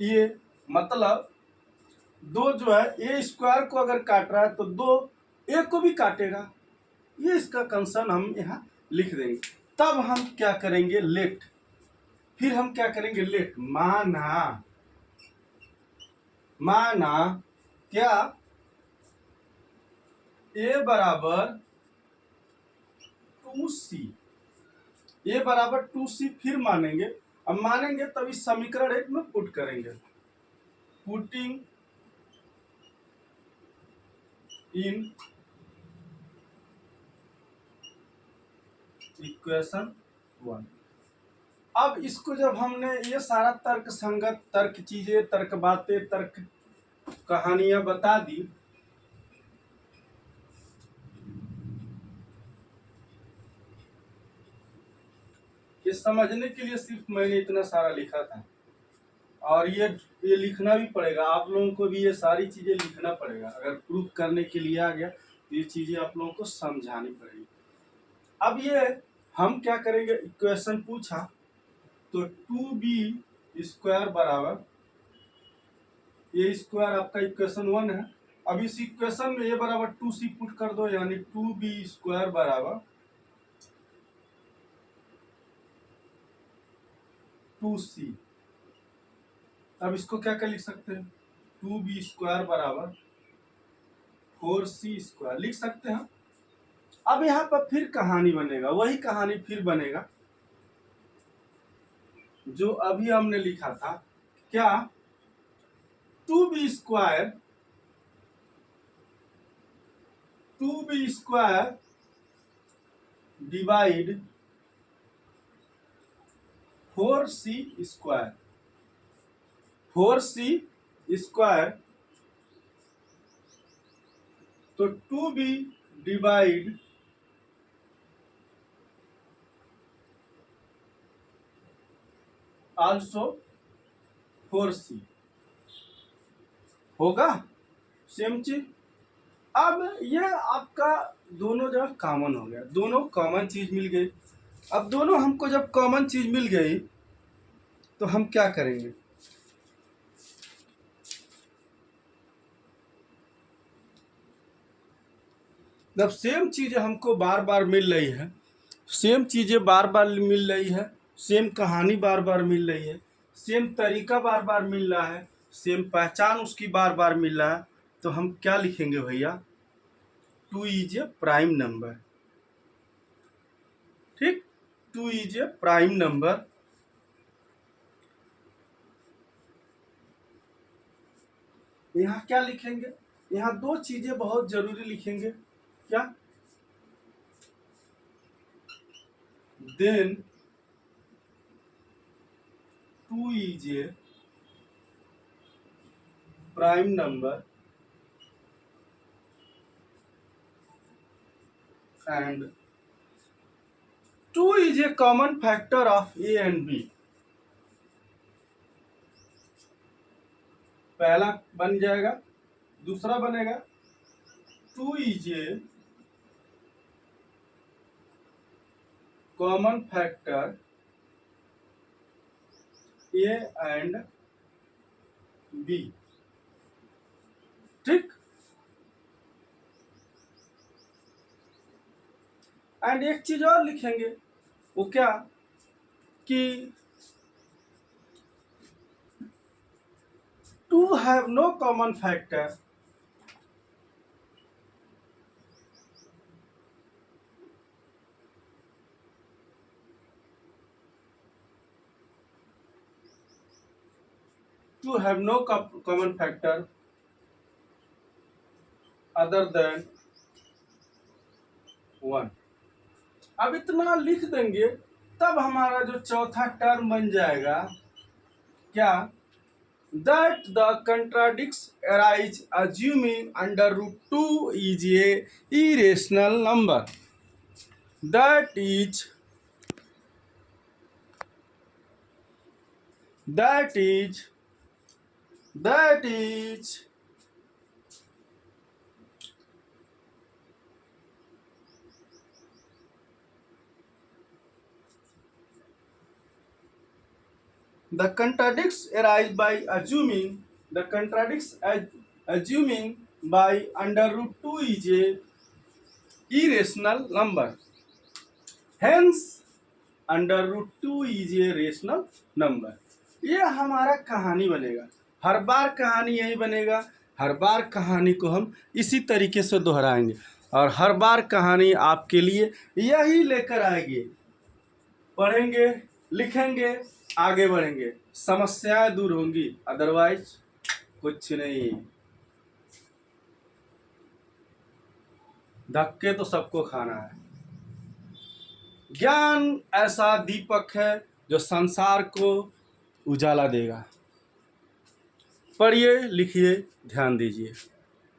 ये मतलब दो जो है ए स्क्वायर को अगर काट रहा है तो दो ए को भी काटेगा। ये इसका कंसर्न हम यहाँ लिख देंगे। तब हम क्या करेंगे, लेट, फिर हम क्या करेंगे, लेट, माना क्या ए बराबर 2c, ए बराबर 2c, फिर मानेंगे। अब मानेंगे तब इस समीकरण 1 में पुट करेंगे, पुटिंग इन इक्वेशन 1। अब इसको जब हमने ये सारा तर्क संगत तर्क चीजें, तर्क बातें, तर्क कहानियां बता दी, ये समझने के लिए सिर्फ मैंने इतना सारा लिखा था। और ये लिखना भी पड़ेगा आप लोगों को भी, ये सारी चीजें लिखना पड़ेगा। अगर प्रूफ करने के लिए आ गया तो ये चीजें आप लोगों को समझानी पड़ेगी। अब ये हम क्या करेंगे, इक्वेशन पूछा तो 2b² बराबर, ये स्क्वायर आपका इक्वेशन 1 है। अब इस इक्वेशन में ए बराबर 2c पुट कर दो, यानी 2b² बराबर 2c। अब इसको क्या क्या लिख सकते हैं, 2b² बराबर 4c² लिख सकते हैं। अब यहाँ पर फिर कहानी बनेगा, वही कहानी फिर बनेगा जो अभी हमने लिखा था। क्या 2b² डिवाइड 4c², 4c², तो 2b डिवाइड आल्सो 4c होगा, सेम चीज। अब ये आपका दोनों जगह कॉमन हो गया, दोनों कॉमन चीज मिल गई। अब दोनों हमको जब कॉमन चीज मिल गई तो हम क्या करेंगे, जब सेम चीजें हमको बार बार मिल रही है, सेम चीजें बार बार मिल रही है, सेम कहानी बार बार मिल रही है, सेम तरीका बार बार मिल रहा है, सेम पहचान उसकी बार बार मिल रहा है, तो हम क्या लिखेंगे भैया, 2 इज ए प्राइम नंबर। ठीक, 2 इज ए प्राइम नंबर। यहाँ क्या लिखेंगे, यहाँ दो चीजें बहुत जरूरी लिखेंगे। क्या, then 2 is a prime number and 2 is a common factor of A and B. पहला बन जाएगा, दूसरा बनेगा 2 is a common factor A and B. ठीक, एंड एक चीज और लिखेंगे, वो क्या, कि 2 have no common factor, to have no common factor other than 1। अब इतना लिख देंगे तब हमारा जो चौथा टर्म बन जाएगा, क्या, that the contradicts arise assuming under root 2 is a irrational number, that is that is that is The contradicts arise by assuming by under root 2 is a irrational number. Hence under root 2 is a rational number. ये हमारा कहानी बनेगा, हर बार कहानी यही बनेगा, हर बार कहानी को हम इसी तरीके से दोहराएंगे और हर बार कहानी आपके लिए यही लेकर आएगी। पढ़ेंगे, लिखेंगे, आगे बढ़ेंगे, समस्याएं दूर होंगी, अदरवाइज कुछ नहीं। धक्के तो सबको खाना है। ज्ञान ऐसा दीपक है जो संसार को उजाला देगा। पढ़िए, लिखिए, ध्यान दीजिए।